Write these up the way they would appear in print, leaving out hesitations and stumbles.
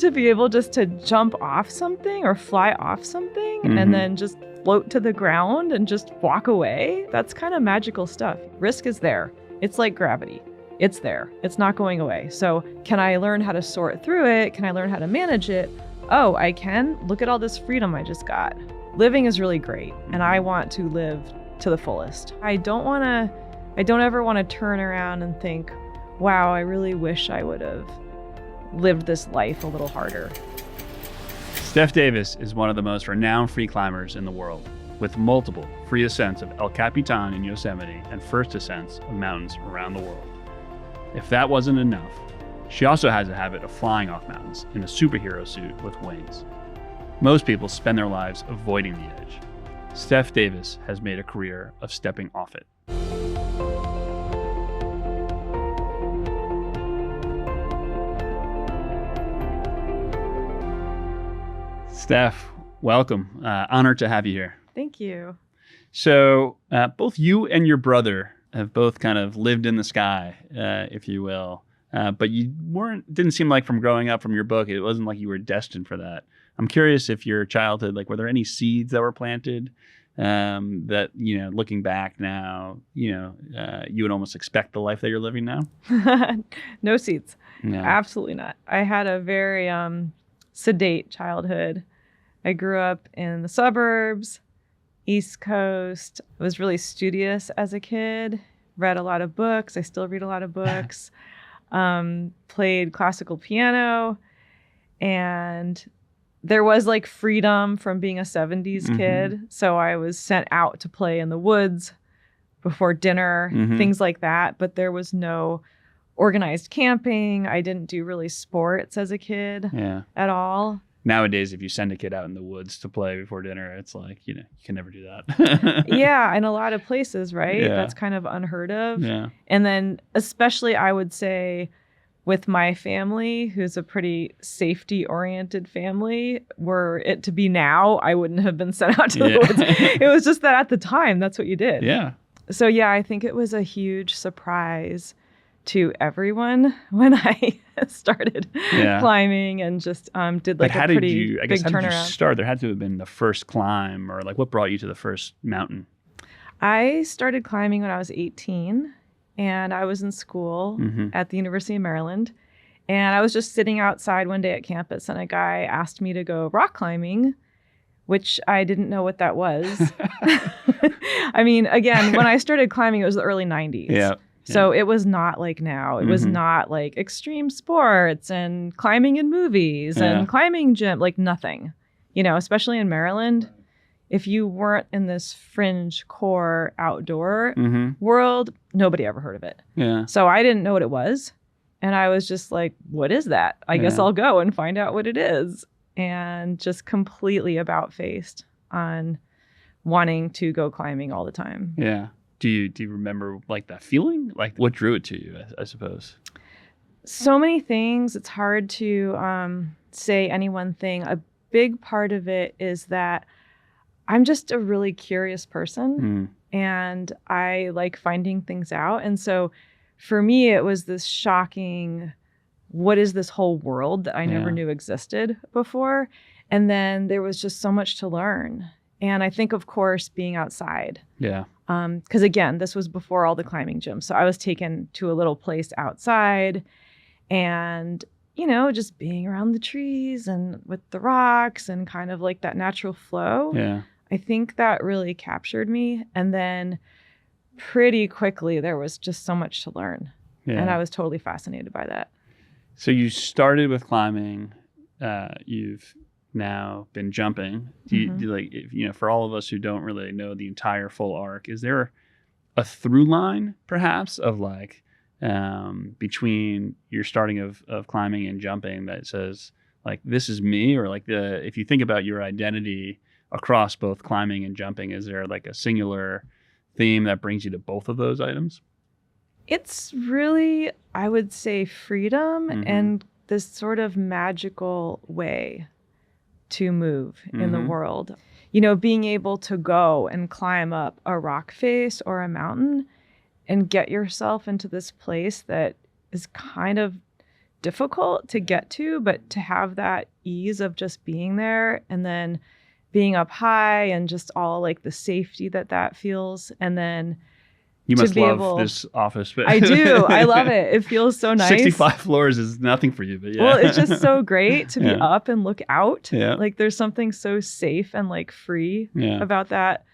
to be able just to jump off something or fly off something and then just float to the ground and just walk away, that's kind of magical stuff. Risk is there. It's like gravity. It's there. It's not going away. So can I learn how to sort through it? Can I learn how to manage it? Oh, I can. Look at all this freedom I just got. Living is really great, and I want to live to the fullest. I don't ever want to turn around and think, wow, I really wish I would have lived this life a little harder. Steph Davis is one of the most renowned free climbers in the world, with multiple free ascents of El Capitan in Yosemite and first ascents of mountains around the world. If that wasn't enough, she also has a habit of flying off mountains in a superhero suit with wings. Most people spend their lives avoiding the edge. Steph Davis has made a career of stepping off it. Steph, welcome. Honored to have you here. Thank you. So both you and your brother have both kind of lived in the sky, if you will. But you didn't seem like from growing up from your book, it wasn't like you were destined for that. I'm curious if your childhood, like, were there any seeds that were planted that, looking back now, you would almost expect the life that you're living now? No seeds. No. Absolutely not. I had a very sedate childhood. I grew up in the suburbs, East Coast. I was really studious as a kid, read a lot of books. I still read a lot of books. Played classical piano, and there was like freedom from being a 70s kid. So I was sent out to play in the woods before dinner, things like that. But there was no organized camping. I didn't do really sports as a kid at all. Nowadays, if you send a kid out in the woods to play before dinner, it's like, you can never do that. Yeah, in a lot of places, right? Yeah. That's kind of unheard of. Yeah. And then especially, I would say, with my family, who's a pretty safety-oriented family, were it to be now, I wouldn't have been sent out to the woods. It was just that at the time, that's what you did. Yeah. So yeah, I think it was a huge surprise to everyone when I started climbing and just did like a pretty big turnaround. How did you start? There had to have been the first climb, or like what brought you to the first mountain? I started climbing when I was 18. And I was in school at the University of Maryland. And I was just sitting outside one day at campus, and a guy asked me to go rock climbing, which I didn't know what that was. I mean, again, when I started climbing, it was the early 90s. Yeah. So it was not like now. It was not like extreme sports and climbing in movies and climbing gym, like nothing, especially in Maryland. If you weren't in this fringe core outdoor world, nobody ever heard of it. Yeah. So I didn't know what it was. And I was just like, what is that? I guess I'll go and find out what it is. And just completely about-faced on wanting to go climbing all the time. Yeah. Do you remember like that feeling? Like what drew it to you, I suppose? So many things. It's hard to say any one thing. A big part of it is that I'm just a really curious person and I like finding things out. And so for me, it was this shocking, what is this whole world that I never knew existed before? And then there was just so much to learn. And I think, of course, being outside. Yeah. Because again, this was before all the climbing gyms. So I was taken to a little place outside and just being around the trees and with the rocks and kind of like that natural flow. Yeah. I think that really captured me. And then pretty quickly, there was just so much to learn. Yeah. And I was totally fascinated by that. So you started with climbing. You've now been jumping. Do you, for all of us who don't really know the entire full arc, is there a through line perhaps of like between your starting of climbing and jumping that says like, this is me? Or like if you think about your identity across both climbing and jumping, is there like a singular theme that brings you to both of those items? It's really, I would say, freedom and this sort of magical way to move in the world. Being able to go and climb up a rock face or a mountain and get yourself into this place that is kind of difficult to get to, but to have that ease of just being there and then being up high and just all like the safety that feels. And then you must love this office space. I do. I love it. It feels so nice. 65 floors is nothing for you, but yeah. Well, it's just so great to be up and look out. Yeah. Like there's something so safe and like free about that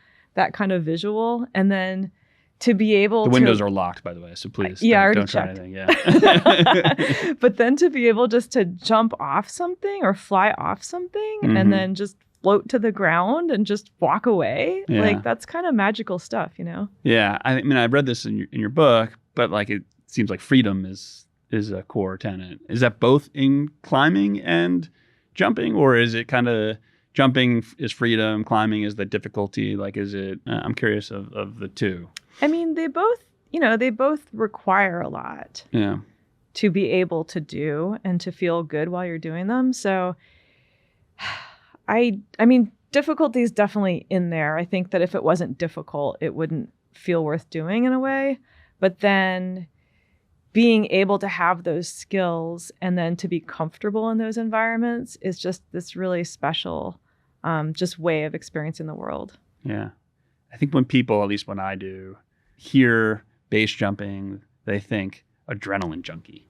kind of visual. And then to be able the windows are locked, by the way, so please don't try anything. Yeah. But then to be able just to jump off something or fly off something and then just float to the ground and just walk away. Yeah. Like that's kind of magical stuff, you know? Yeah. I mean, I've read this in your book, but like it seems like freedom is a core tenet. Is that both in climbing and jumping, or is it kind of jumping is freedom, climbing is the difficulty? Like, is it, I'm curious of the two. I mean, they both require a lot to be able to do and to feel good while you're doing them. So I mean, difficulty is definitely in there. I think that if it wasn't difficult, it wouldn't feel worth doing in a way. But then being able to have those skills and then to be comfortable in those environments is just this really special just way of experiencing the world. Yeah. I think when people, at least when I do, hear base jumping, they think adrenaline junkie.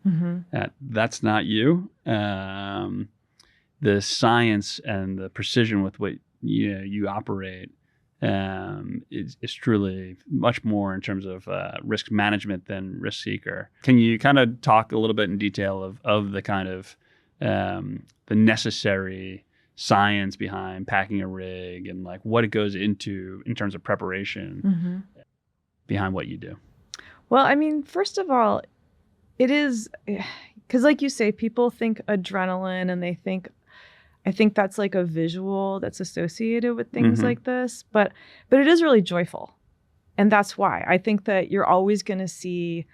That's not you. The science and the precision with what you operate is truly much more in terms of risk management than risk seeker. Can you kind of talk a little bit in detail of the kind of the necessary science behind packing a rig and like what it goes into in terms of preparation behind what you do? Well, I mean, first of all, it is because like you say, people think adrenaline and I think that's like a visual that's associated with things like this, but it is really joyful. And that's why I think that you're always going to see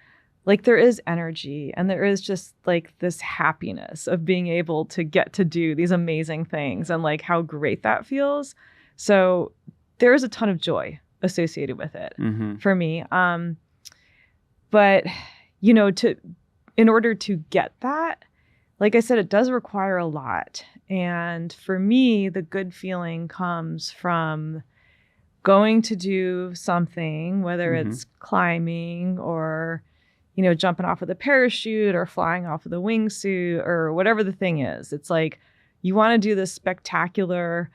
like there is energy and there is just like this happiness of being able to get to do these amazing things and like how great that feels. So there is a ton of joy associated with it for me. But in order to get that, like I said, it does require a lot. And for me, the good feeling comes from going to do something, whether it's climbing or, jumping off with a parachute or flying off with a wingsuit or whatever the thing is. It's like you want to do this spectacular,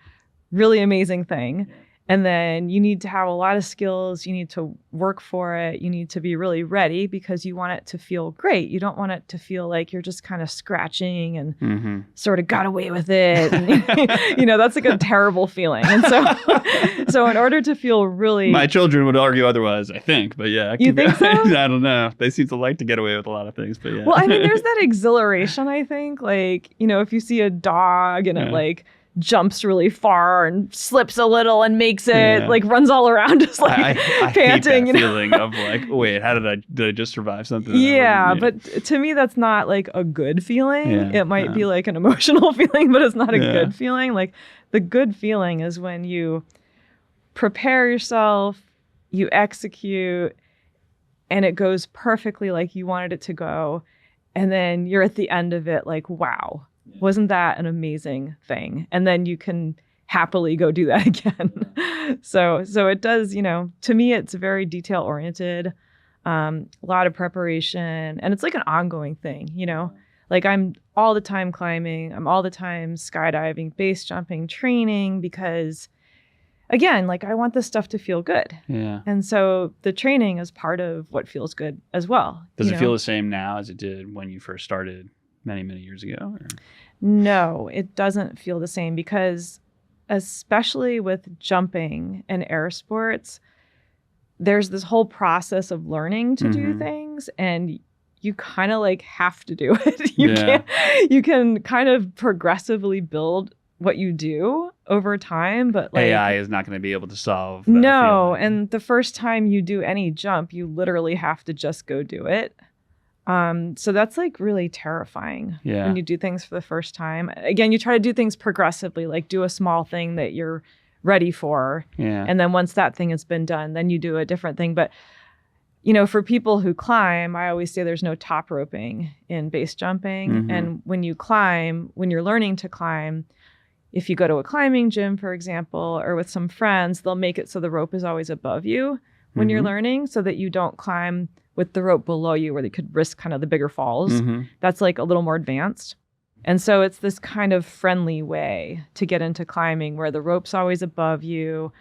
really amazing thing. And then you need to have a lot of skills. You need to work for it. You need to be really ready because you want it to feel great. You don't want it to feel like you're just kind of scratching and sort of got away with it. And, that's like a terrible feeling. And so in order to feel really... My children would argue otherwise, I think. But yeah. You think so? I don't know. They seem to like to get away with a lot of things. But yeah. Well, I mean, there's that exhilaration, I think. Like, if you see a dog and it like... jumps really far and slips a little and makes it like runs all around just like I panting. Hate that feeling of like, wait, did I just survive something? Yeah, but to me that's not like a good feeling. It might be like an emotional feeling, but it's not a good feeling. Like the good feeling is when you prepare yourself, you execute, and it goes perfectly like you wanted it to go, and then you're at the end of it like, wow. Wasn't that an amazing thing? And then you can happily go do that again. So it does, to me, it's very detail oriented, a lot of preparation, and it's like an ongoing thing, like I'm all the time climbing, I'm all the time skydiving, base jumping, training, because again, like I want this stuff to feel good. Yeah. And so the training is part of what feels good as well. Does it feel the same now as it did when you first started many, many years ago? Or? No, it doesn't feel the same because especially with jumping and air sports, there's this whole process of learning to do things and you kind of like have to do it. You can kind of progressively build what you do over time, but like AI is not going to be able to solve that no, feeling. And the first time you do any jump, you literally have to just go do it. So that's like really terrifying when you do things for the first time. Again, you try to do things progressively, like do a small thing that you're ready for. Yeah. And then once that thing has been done, then you do a different thing. But for people who climb, I always say there's no top roping in base jumping. Mm-hmm. And when you're learning to climb, if you go to a climbing gym, for example, or with some friends, they'll make it so the rope is always above you when Mm-hmm. you're learning, so that you don't climb with the rope below you where they could risk kind of the bigger falls. Mm-hmm. That's like a little more advanced. And so it's this kind of friendly way to get into climbing where the rope's always above you.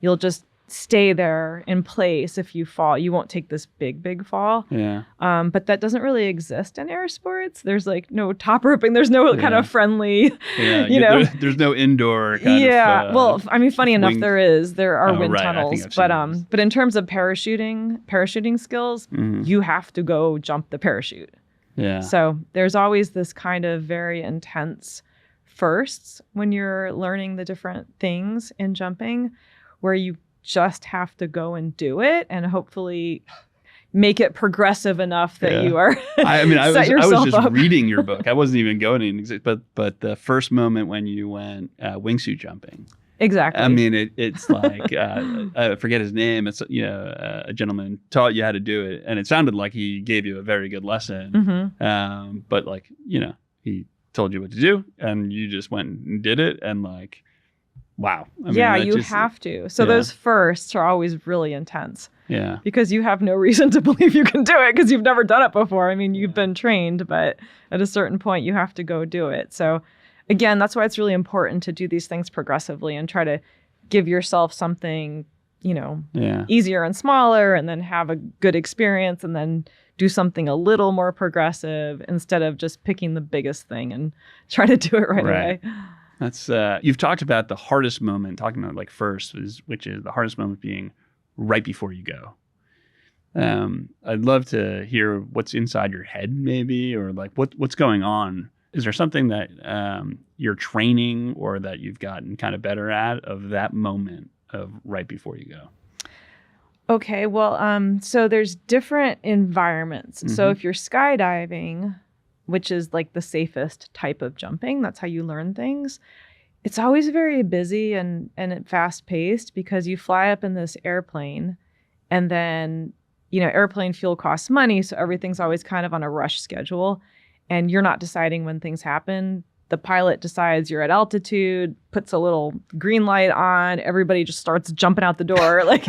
You'll just stay there in place. If you fall, you won't take this big fall. Yeah. But that doesn't really exist in air sports. There's like no top roping. There's no kind of friendly, Yeah. There's no indoor kind of. Well, I mean, funny enough, there are wind right. tunnels, but in terms of parachuting skills, Mm-hmm. you have to go jump the parachute. Yeah. So there's always this kind of very intense firsts when you're learning the different things in jumping, where you just have to go and do it and hopefully make it progressive enough that you are I was just up. reading your book. I wasn't even going in, but the first moment when you went wingsuit jumping. Exactly. I mean, it's like I forget his name. It's a gentleman taught you how to do it, and it sounded like he gave you a very good lesson. Mm-hmm. But like he told you what to do, and you just went and did it, and like, wow. You have to. So those firsts are always really intense. Yeah. Because you have no reason to believe you can do it because you've never done it before. I mean, you've been trained, but at a certain point, you have to go do it. So again, that's why it's really important to do these things progressively and try to give yourself something, easier and smaller, and then have a good experience, and then do something a little more progressive instead of just picking the biggest thing and try to do it right away. That's you've talked about the hardest moment, talking about like first, which is the hardest moment being right before you go. I'd love to hear what's inside your head, maybe, or like what's going on. Is there something that you're training or that you've gotten kind of better at of that moment of right before you go? Okay, well, so there's different environments. Mm-hmm. So if you're skydiving, which is like the safest type of jumping, that's how you learn things. It's always very busy and fast paced because you fly up in this airplane, and then, airplane fuel costs money. So everything's always kind of on a rush schedule, and you're not deciding when things happen. The pilot decides you're at altitude, puts a little green light on, everybody just starts jumping out the door. Like,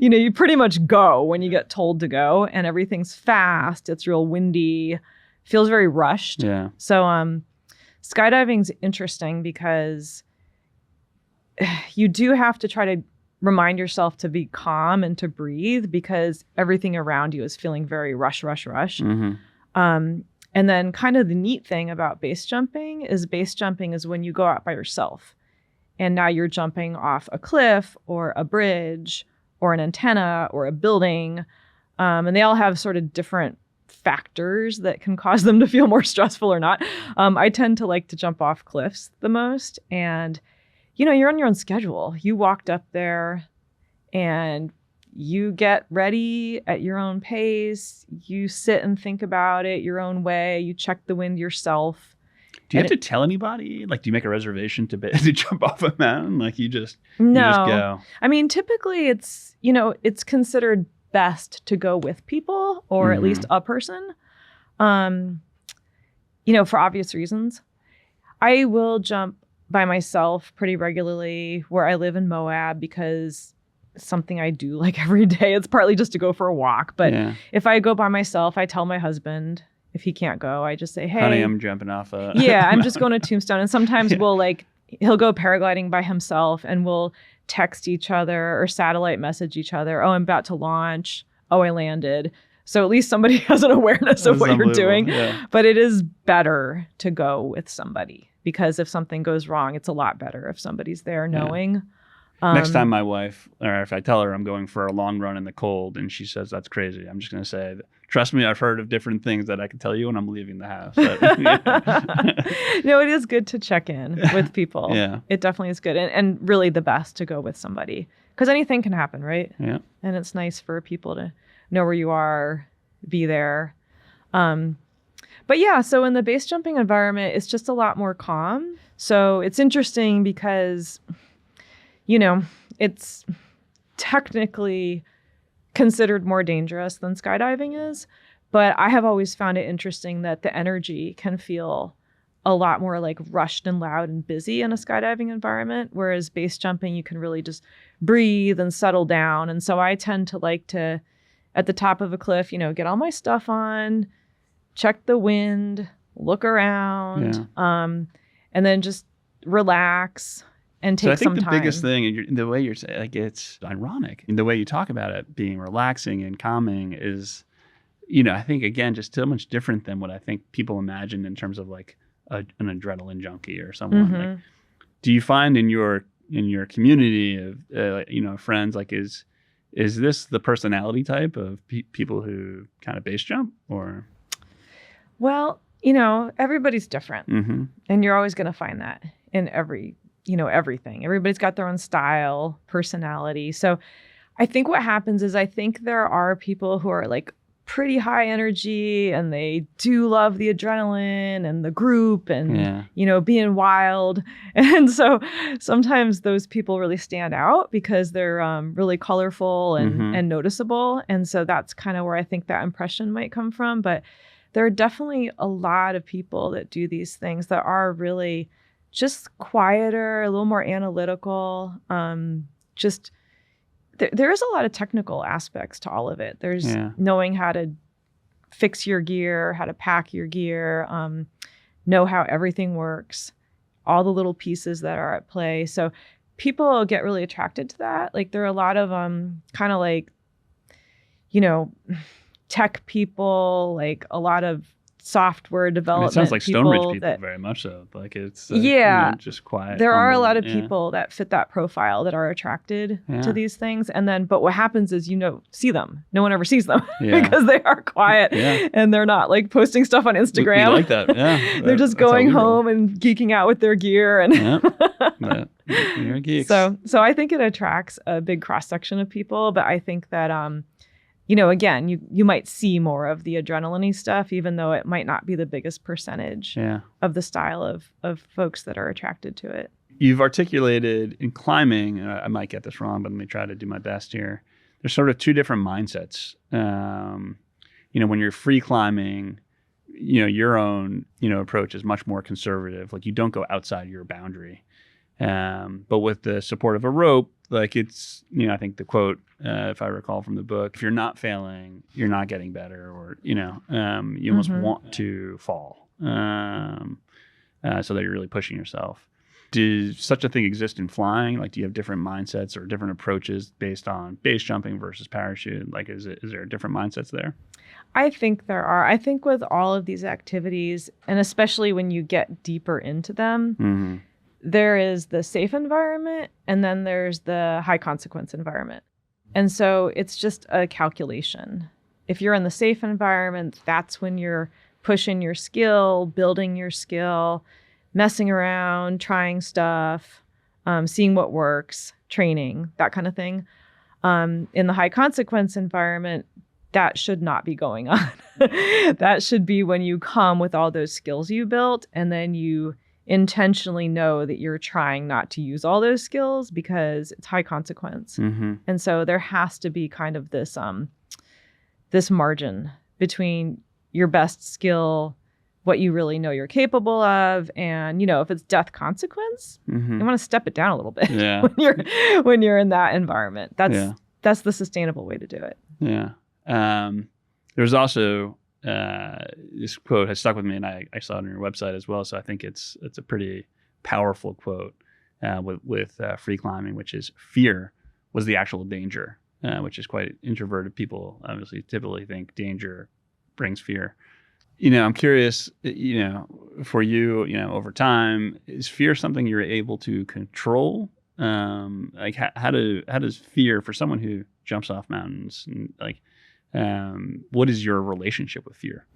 you pretty much go when you get told to go, and everything's fast. It's real windy, feels very rushed. Yeah. So skydiving's interesting because you do have to try to remind yourself to be calm and to breathe because everything around you is feeling very rush. Mm-hmm. And then kind of the neat thing about base jumping is when you go out by yourself, and now you're jumping off a cliff or a bridge or an antenna or a building. And they all have sort of different factors that can cause them to feel more stressful or not. I tend to like to jump off cliffs the most. And, you're on your own schedule. You walked up there and you get ready at your own pace. You sit and think about it your own way. You check the wind yourself. Do you have to tell anybody? Like, do you make a reservation to jump off a mountain? Like, you just go? I mean, typically it's considered best to go with people or at least a person, for obvious reasons. I will jump by myself pretty regularly where I live in Moab because it's something I do like every day. It's partly just to go for a walk. But if I go by myself, I tell my husband. If he can't go, I just say, hey. Honey, I'm jumping off a... I'm just going to Tombstone. And sometimes he'll go paragliding by himself and we'll text each other or satellite message each other. Oh, I'm about to launch. Oh, I landed. So at least somebody has an awareness of what you're doing. Yeah. But it is better to go with somebody because if something goes wrong, it's a lot better if somebody's there knowing. Next time my wife, or if I tell her I'm going for a long run in the cold and she says that's crazy, I'm just going to say, trust me, I've heard of different things that I can tell you when I'm leaving the house. No, it is good to check in with people. Yeah. It definitely is good. And really the best to go with somebody because anything can happen, right? Yeah. And it's nice for people to know where you are, be there. But yeah, so in the base jumping environment, it's just a lot more calm. So it's interesting because, it's technically considered more dangerous than skydiving is. But I have always found it interesting that the energy can feel a lot more like rushed and loud and busy in a skydiving environment, whereas base jumping, you can really just breathe and settle down. And so I tend to like to, at the top of a cliff, get all my stuff on, check the wind, look around, and then just relax and take some time. So I think the biggest thing, and the way you're saying, like, it's ironic in the way you talk about it being relaxing and calming is, I think, again, just so much different than what I think people imagine in terms of like an adrenaline junkie or someone. Like, do you find in your community of friends, like, is this the personality type of people who kind of base jump? Or well, everybody's different, and you're always going to find that in everything. Everybody's got their own style, personality. So I think what happens is, I think there are people who are like pretty high energy and they do love the adrenaline and the group and, being wild. And so sometimes those people really stand out because they're really colorful and noticeable. And so that's kind of where I think that impression might come from. But there are definitely a lot of people that do these things that are really just quieter, a little more analytical, there is a lot of technical aspects to all of it. There's knowing how to fix your gear, how to pack your gear, know how everything works, all the little pieces that are at play. So people get really attracted to that. Like, there are a lot of kind of like, tech people, like a lot of software development. It sounds like Stone Ridge people, that, very much so. Like, it's just quiet. There are a lot of people that fit that profile that are attracted to these things. And then, but what happens is, see them. No one ever sees them because they are quiet and they're not like posting stuff on Instagram. We like that. Yeah. They're just going home and geeking out with their gear. And you're geeks. So I think it attracts a big cross section of people. But I think that, again, you might see more of the adrenaline stuff, even though it might not be the biggest percentage of the style of folks that are attracted to it. You've articulated in climbing, and I might get this wrong, but let me try to do my best here. There's sort of two different mindsets. When you're free climbing, your own, approach is much more conservative. Like, you don't go outside your boundary. But with the support of a rope, like, it's, I think the quote, if I recall from the book, if you're not failing, you're not getting better, or, you almost want to fall so that you're really pushing yourself. Does such a thing exist in flying? Like, do you have different mindsets or different approaches based on base jumping versus parachute? Like, is there different mindsets there? I think there are. I think with all of these activities, and especially when you get deeper into them, there is the safe environment and then there's the high consequence environment. And so it's just a calculation. If you're in the safe environment, that's when you're pushing your skill, building your skill, messing around, trying stuff, seeing what works, training, that kind of thing. In the high consequence environment, that should not be going on. That should be when you come with all those skills you built and then you intentionally know that you're trying not to use all those skills because it's high consequence. And so there has to be kind of this this margin between your best skill, what you really know you're capable of, and if it's death consequence, you want to step it down a little bit when you're in that environment. That's the sustainable way to do it. There's also this quote has stuck with me, and I saw it on your website as well. So I think it's a pretty powerful quote with free climbing, which is, fear was the actual danger, which is quite introverted people obviously typically think danger brings fear. I'm curious, for you, over time, is fear something you're able to control? Like, how does fear, for someone who jumps off mountains, and like, what is your relationship with fear?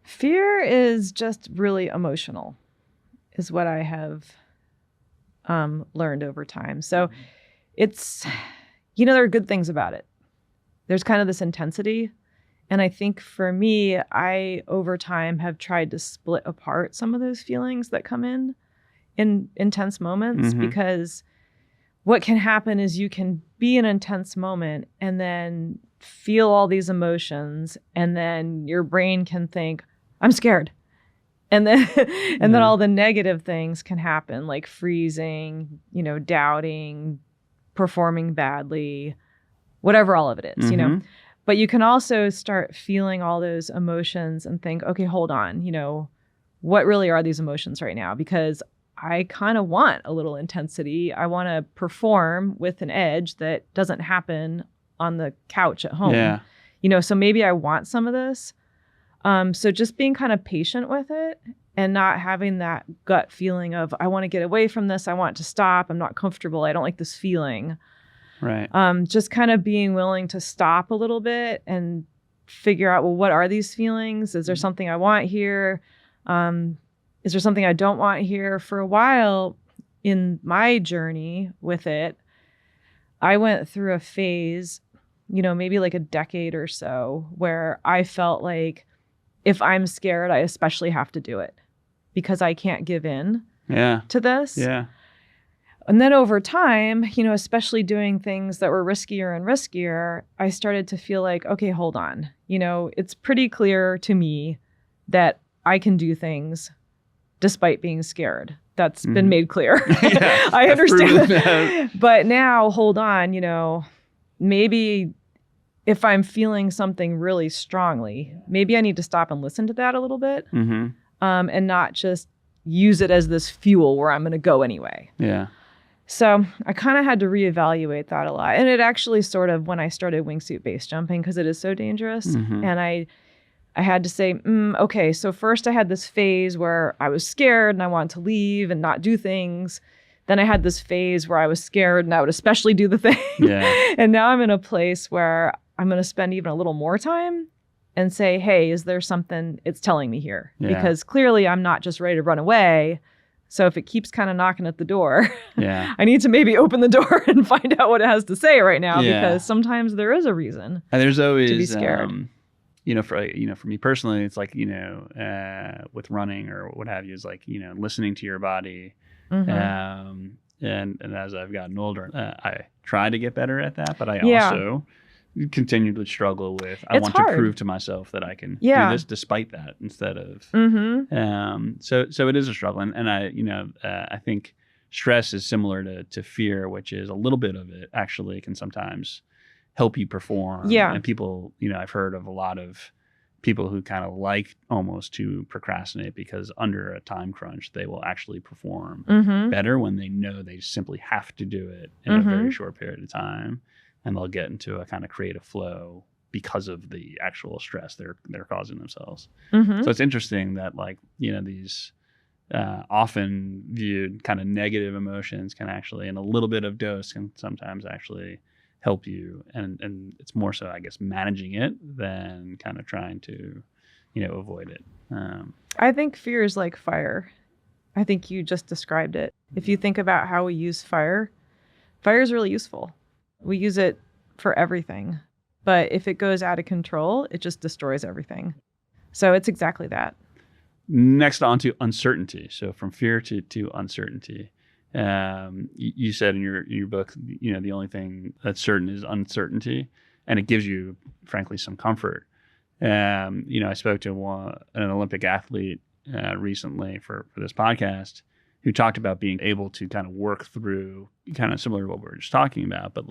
Fear is just really emotional, is what I have learned over time. So it's, there are good things about it. There's kind of this intensity. And I think for me, I, over time, have tried to split apart some of those feelings that come in intense moments, because what can happen is you can be in an intense moment and then feel all these emotions, and then your brain can think, I'm scared. And then and then all the negative things can happen, like freezing, doubting, performing badly, whatever all of it is, But you can also start feeling all those emotions and think, okay, hold on, what really are these emotions right now? Because I kind of want a little intensity. I want to perform with an edge that doesn't happen on the couch at home. Yeah. So maybe I want some of this. So just being kind of patient with it and not having that gut feeling of, I want to get away from this. I want to stop. I'm not comfortable. I don't like this feeling. Right. Just kind of being willing to stop a little bit and figure out, well, what are these feelings? Is there something I want here? Is there something I don't want here? For a while in my journey with it, I went through a phase, maybe like a decade or so, where I felt like if I'm scared, I especially have to do it because I can't give in to this. Yeah. And then over time, especially doing things that were riskier and riskier, I started to feel like, okay, hold on. It's pretty clear to me that I can do things despite being scared. That's been made clear. I understand that. But now, hold on, maybe if I'm feeling something really strongly, maybe I need to stop and listen to that a little bit and not just use it as this fuel where I'm going to go anyway. Yeah. So I kind of had to reevaluate that a lot. And it actually sort of, when I started wingsuit base jumping, because it is so dangerous, and I had to say, okay, so first I had this phase where I was scared and I wanted to leave and not do things. Then I had this phase where I was scared and I would especially do the thing. Yeah. And now I'm in a place where I'm going to spend even a little more time and say, hey, is there something it's telling me here? Yeah. Because clearly I'm not just ready to run away. So if it keeps kind of knocking at the door, I need to maybe open the door and find out what it has to say right now, because sometimes there is a reason and there's always, to be scared. For me personally, it's like, with running or what have you, is like, listening to your body. And as I've gotten older, I try to get better at that, but I also continue to struggle with, I want to prove to myself that I can do this despite that instead of, so it is a struggle. And I think stress is similar to fear, which is a little bit of it actually can sometimes help you perform. And people, I've heard of a lot of people who kind of like almost to procrastinate because under a time crunch, they will actually perform better when they know they simply have to do it in a very short period of time. And they'll get into a kind of creative flow because of the actual stress they're causing themselves. So it's interesting that these often viewed kind of negative emotions can actually, in a little bit of dose, can sometimes actually help you. And it's more so, I guess, managing it than kind of trying to, avoid it. I think fear is like fire. I think you just described it. If you think about how we use fire is really useful. We use it for everything. But if it goes out of control, it just destroys everything. So it's exactly that. Next, on to uncertainty. So from fear to uncertainty. You said in your book, the only thing that's certain is uncertainty. And it gives you, frankly, some comfort. I spoke to an Olympic athlete recently for this podcast who talked about being able to kind of work through, kind of similar to what we were just talking about, but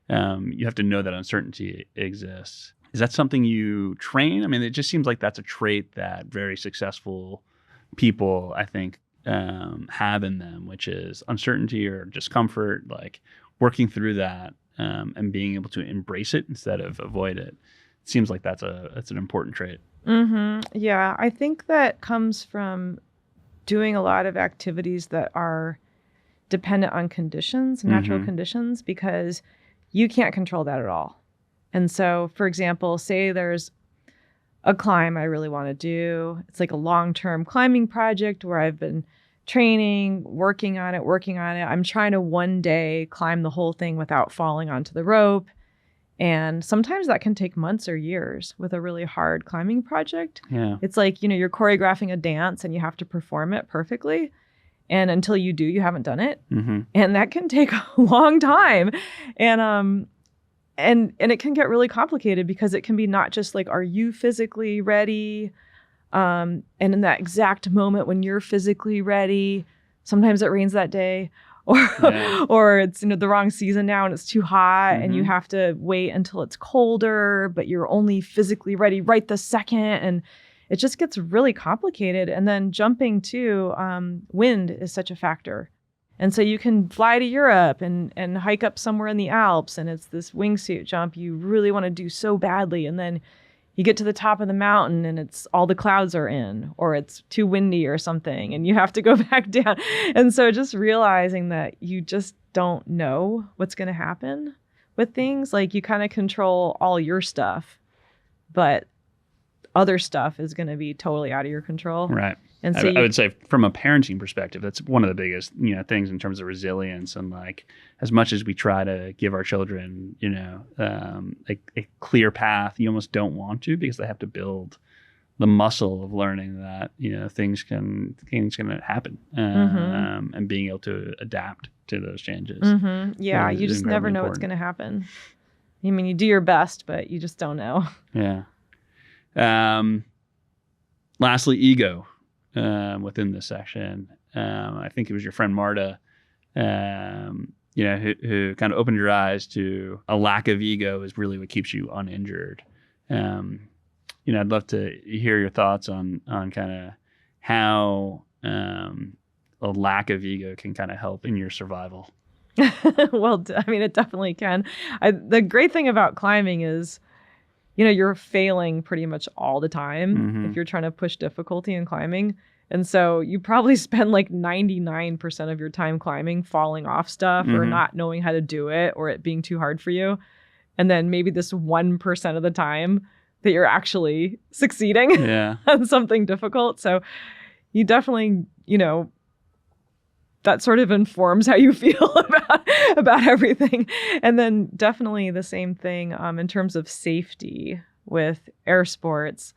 you have to know that uncertainty exists. Is that something you train? I mean, it just seems like that's a trait that very successful people, I think, have in them, which is uncertainty or discomfort, like working through that and being able to embrace it instead of avoid it. It seems like that's an important trait. Yeah, I think that comes from doing a lot of activities that are dependent on conditions, natural conditions, because you can't control that at all. And so, for example, say there's a climb I really want to do. It's like a long-term climbing project where I've been training, working on it. I'm trying to one day climb the whole thing without falling onto the rope. And sometimes that can take months or years with a really hard climbing project. Yeah. It's like, you're choreographing a dance and you have to perform it perfectly. And until you do, you haven't done it. Mm-hmm. And that can take a long time. And it can get really complicated because it can be not just like, are you physically ready? And in that exact moment when you're physically ready, sometimes it rains that day, or it's the wrong season now and it's too hot and you have to wait until it's colder, but you're only physically ready right this second. And it just gets really complicated. And then jumping too, wind is such a factor. And so you can fly to Europe and hike up somewhere in the Alps, and it's this wingsuit jump you really want to do so badly. And then you get to the top of the mountain and it's all the clouds are in, or it's too windy or something, and you have to go back down. And so just realizing that you just don't know what's going to happen with things. Like, you kind of control all your stuff, but other stuff is going to be totally out of your control. Right. And so I would say from a parenting perspective, that's one of the biggest, things in terms of resilience. And like, as much as we try to give our children, a clear path, you almost don't want to, because they have to build the muscle of learning that, things can happen, and being able to adapt to those changes. Yeah. You just never know what's going to happen. I mean, you do your best, but you just don't know. Yeah. Lastly, ego. Within this section, I think it was your friend Marta, who kind of opened your eyes to a lack of ego is really what keeps you uninjured. I'd love to hear your thoughts on kind of how a lack of ego can kind of help in your survival. Well, I mean, it definitely can. The great thing about climbing is, you're failing pretty much all the time if you're trying to push difficulty in climbing. And so you probably spend like 99% of your time climbing, falling off stuff or not knowing how to do it, or it being too hard for you. And then maybe this 1% of the time that you're actually succeeding on something difficult. So you definitely, that sort of informs how you feel about everything. And then definitely the same thing in terms of safety with air sports.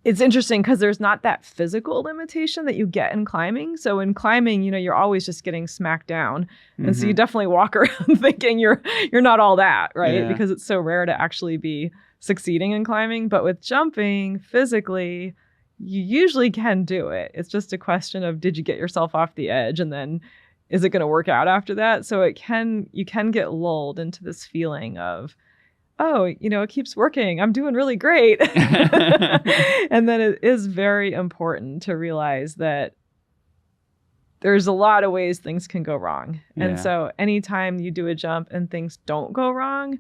It's interesting because there's not that physical limitation that you get in climbing. So in climbing, you're always just getting smacked down. And so you definitely walk around thinking you're not all that, right? Yeah. Because it's so rare to actually be succeeding in climbing. But with jumping, physically, you usually can do it. It's just a question of, did you get yourself off the edge, and then is it going to work out after that? So you can get lulled into this feeling of, oh, it keeps working. I'm doing really great. And then it is very important to realize that there's a lot of ways things can go wrong. Yeah. And so anytime you do a jump and things don't go wrong,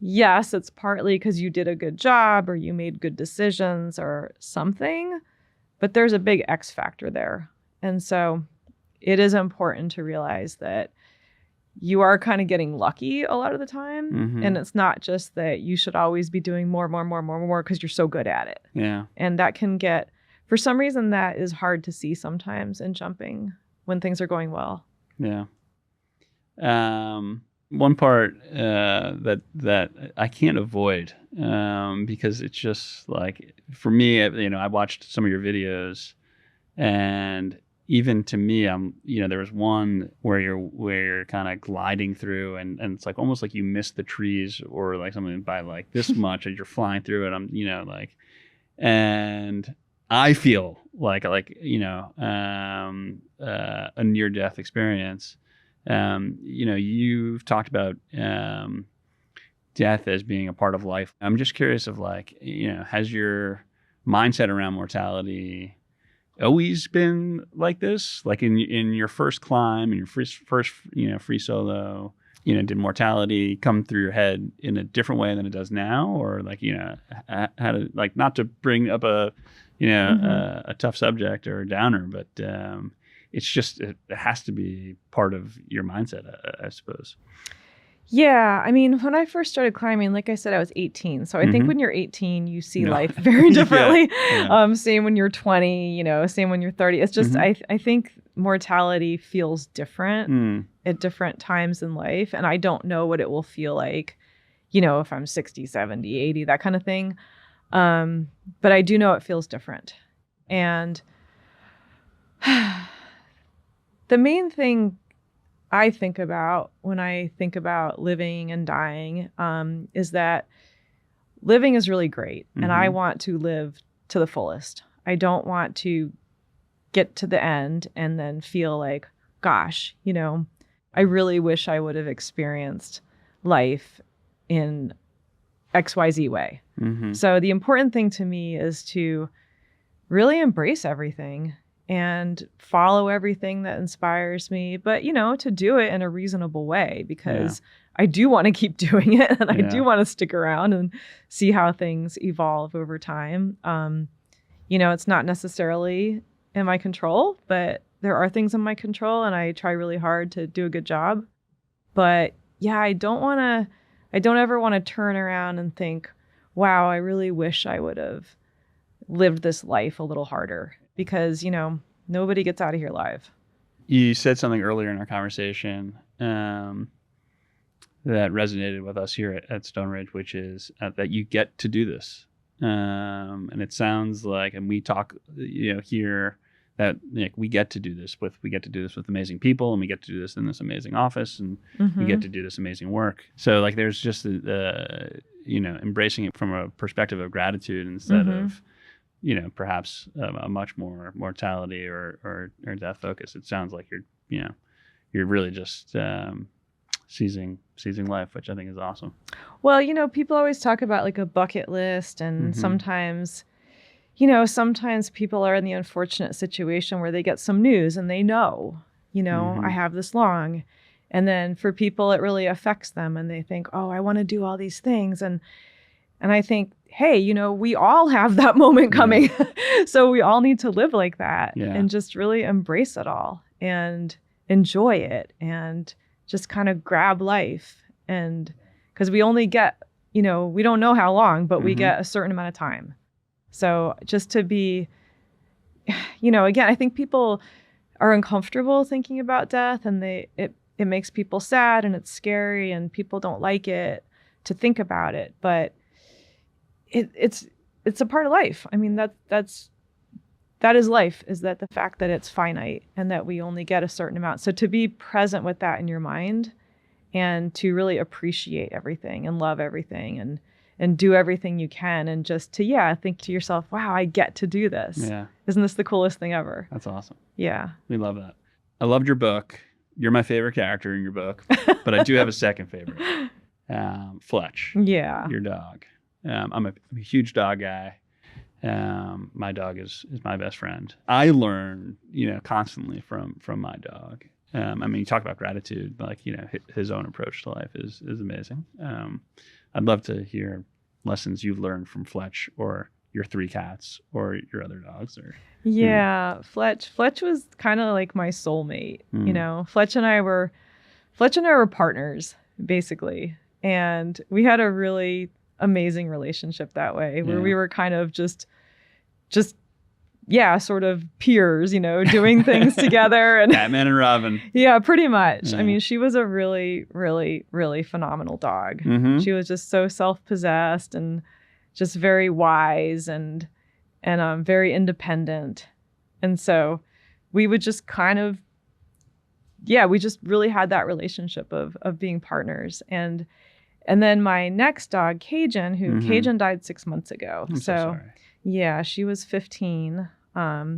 yes, it's partly because you did a good job or you made good decisions or something, but there's a big X factor there. And so it is important to realize that you are kind of getting lucky a lot of the time. And it's not just that you should always be doing more because you're so good at it. Yeah. And that can get, for some reason, that is hard to see sometimes in jumping when things are going well. Yeah. One part that I can't avoid because it's just like, for me, I watched some of your videos, and even to me, there was one where you're kind of gliding through, and it's like almost like you missed the trees or like something by like this much, and you're flying through it. And I feel like a near-death experience. You've talked about death as being a part of life. I'm just curious of has your mindset around mortality always been like this? Like in your first climb, in your first free solo, did mortality come through your head in a different way than it does now? Or how to, not to bring up a tough subject or a downer, but it's just, it has to be part of your mindset, I suppose. Yeah. I mean, when I first started climbing, like I said, I was 18. So I think when you're 18, you see life very differently. Yeah. Same when you're 20, same when you're 30. It's just, I think mortality feels different at different times in life. And I don't know what it will feel like, if I'm 60, 70, 80, that kind of thing. But I do know it feels different. And The main thing I think about when I think about living and dying is that living is really great, and I want to live to the fullest. I don't want to get to the end and then feel like, gosh, I really wish I would have experienced life in XYZ way. So the important thing to me is to really embrace everything and follow everything that inspires me, but, to do it in a reasonable way, because I do want to keep doing it, and I do want to stick around and see how things evolve over time. It's not necessarily in my control, but there are things in my control, and I try really hard to do a good job. But yeah, I don't ever want to turn around and think, wow, I really wish I would have lived this life a little harder, because, nobody gets out of here alive. You said something earlier in our conversation that resonated with us here at Stone Ridge, which is that you get to do this. And it sounds like, and we talk, here, that we get to do this with amazing people, and we get to do this in this amazing office, and we get to do this amazing work. So there's just embracing it from a perspective of gratitude instead of perhaps a much more mortality or death focus. It sounds like you're really just seizing life, which I think is awesome. Well, people always talk about like a bucket list, and sometimes people are in the unfortunate situation where they get some news and they know, I have this long. And then for people, it really affects them, and they think, oh, I want to do all these things. And I think, hey, we all have that moment coming. So we all need to live like that and just really embrace it all and enjoy it and just kind of grab life. And because we only get, we don't know how long, but we get a certain amount of time. So just to be, again, I think people are uncomfortable thinking about death, and it makes people sad, and it's scary, and people don't like it to think about it. But it's a part of life. I mean, that is life, is that the fact that it's finite and that we only get a certain amount. So to be present with that in your mind, and to really appreciate everything and love everything and do everything you can, and just to, think to yourself, wow, I get to do this. Yeah. Isn't this the coolest thing ever? That's awesome. Yeah. We love that. I loved your book. You're my favorite character in your book, but I do have a second favorite. Fletch. Yeah. Your dog. I'm a huge dog guy. My dog is my best friend. I learn, constantly from my dog. You talk about gratitude, his own approach to life is amazing. I'd love to hear lessons you've learned from Fletch, or your 3 cats, or your other dogs. Fletch was kind of like my soulmate. Fletch and I were partners, basically, and we had a really amazing relationship that way, where we were kind of just sort of peers, doing things together. And Batman and Robin. Yeah, pretty much. Yeah. I mean, she was a really, really, really phenomenal dog. She was just so self-possessed and just very wise and very independent. And so we would just kind of, we just really had that relationship of being partners. And then my next dog, Cajun, Cajun died 6 months ago. I'm so sorry. Yeah, she was 15.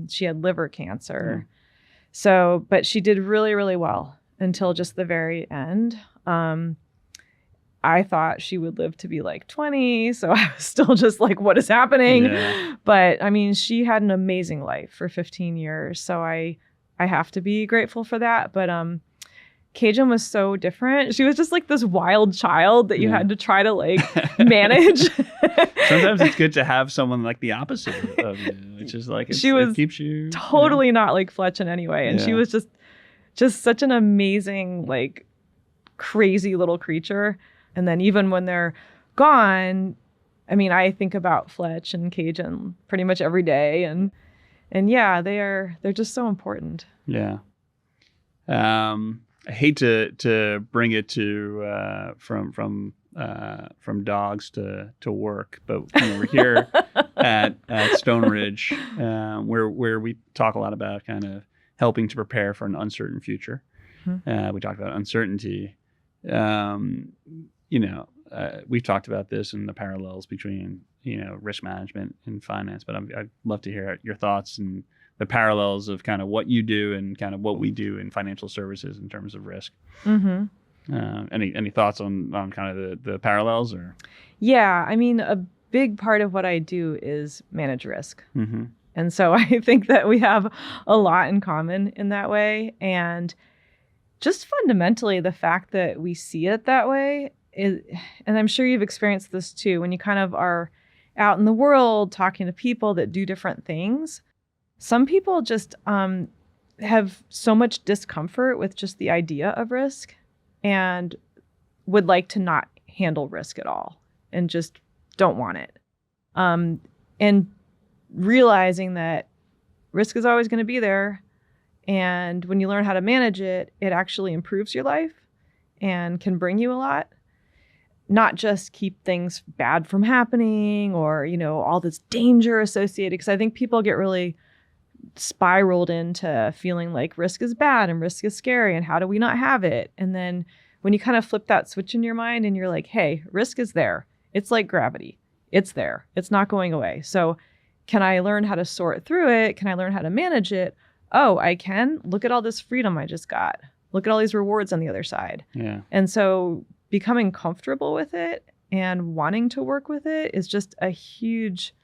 She had liver cancer. So, but she did really, really well until just the very end. I thought she would live to be like 20. So I was still just like, what is happening? Yeah. But I mean, she had an amazing life for 15 years. So I have to be grateful for that. But Cajun was so different. She was just like this wild child that you had to try to manage. Sometimes it's good to have someone like the opposite of you, which is it keeps you totally not like Fletch in any way. And she was just such an amazing, crazy little creature. And then even when they're gone, I mean, I think about Fletch and Cajun pretty much every day. And they're just so important. Yeah. I hate to bring it to from dogs to work, but we're here at Stone Ridge, where we talk a lot about kind of helping to prepare for an uncertain future. Mm-hmm. We talked about uncertainty. We've talked about this in the parallels between, risk management and finance, but I'd love to hear your thoughts and the parallels of kind of what you do and kind of what we do in financial services in terms of risk. Mm-hmm. Any thoughts on kind of the parallels or? Yeah, I mean, a big part of what I do is manage risk. Mm-hmm. And so I think that we have a lot in common in that way. And just fundamentally, the fact that we see it that way is, and I'm sure you've experienced this too, when you kind of are out in the world talking to people that do different things. Some people just have so much discomfort with just the idea of risk and would like to not handle risk at all and just don't want it. And realizing that risk is always going to be there. And when you learn how to manage it, it actually improves your life and can bring you a lot. Not just keep things bad from happening or, all this danger associated. Because I think people get really spiraled into feeling like risk is bad and risk is scary and how do we not have it? And then when you kind of flip that switch in your mind and you're like, hey, risk is there. It's like gravity. It's there. It's not going away. So can I learn how to sort through it? Can I learn how to manage it? Oh, I can. Look at all this freedom I just got. Look at all these rewards on the other side. Yeah. And so becoming comfortable with it and wanting to work with it is just a huge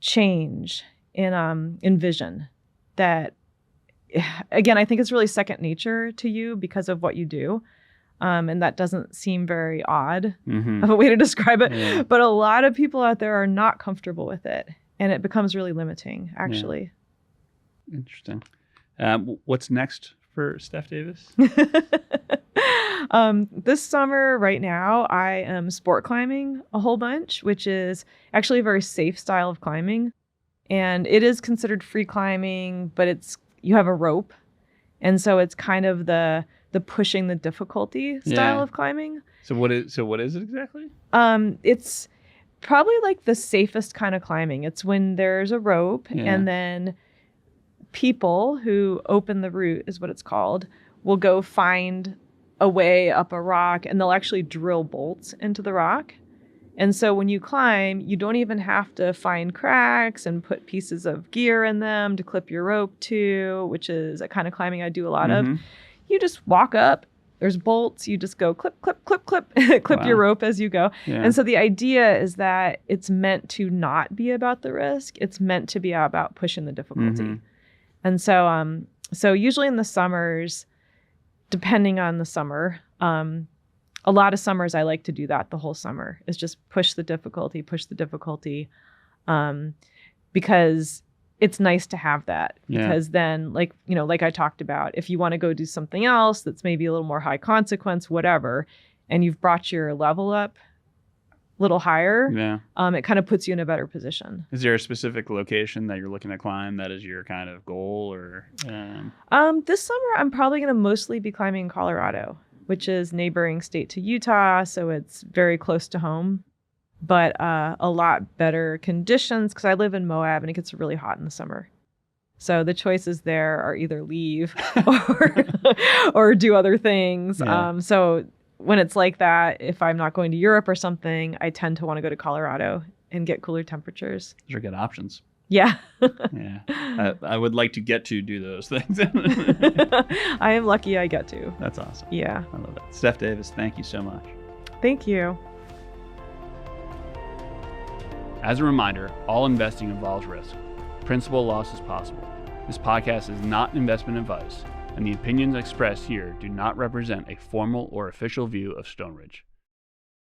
change in vision that, again, I think is really second nature to you because of what you do. And that doesn't seem very odd Mm-hmm. of a way to describe it. Yeah. But a lot of people out there are not comfortable with it. And it becomes really limiting, actually. Yeah. Interesting. What's next for Steph Davis? This summer, right now, I am sport climbing a whole bunch, which is actually a very safe style of climbing. And it is considered free climbing, but you have a rope. And so it's kind of the pushing the difficulty style of climbing. So what is it exactly? It's probably like the safest kind of climbing. It's when there's a rope and then people who open the route is what it's called, will go find a way up a rock and they'll actually drill bolts into the rock. And so when you climb, you don't even have to find cracks and put pieces of gear in them to clip your rope to, which is a kind of climbing I do a lot of. You just walk up, there's bolts, you just go clip, clip, clip, clip, clip your rope as you go. Yeah. And so the idea is that it's meant to not be about the risk. It's meant to be about pushing the difficulty. And so, so usually in the summers, depending on the summer, a lot of summers I like to do that the whole summer is just push the difficulty, because it's nice to have that. Because then, like I talked about, if you want to go do something else that's maybe a little more high consequence, whatever, and you've brought your level up a little higher, it kind of puts you in a better position. Is there a specific location that you're looking to climb that is your kind of goal or? This summer, I'm probably going to mostly be climbing in Colorado, which is neighboring state to Utah. So it's very close to home, but a lot better conditions because I live in Moab and it gets really hot in the summer. So the choices there are either leave or do other things. So when it's like that, if I'm not going to Europe or something, I tend to want to go to Colorado and get cooler temperatures. Those are good options. Yeah. I would like to get to do those things. I am lucky I get to. That's awesome. Yeah. I love it. Steph Davis, thank you so much. Thank you. As a reminder, all investing involves risk. Principal loss is possible. This podcast is not investment advice, and the opinions expressed here do not represent a formal or official view of Stone Ridge.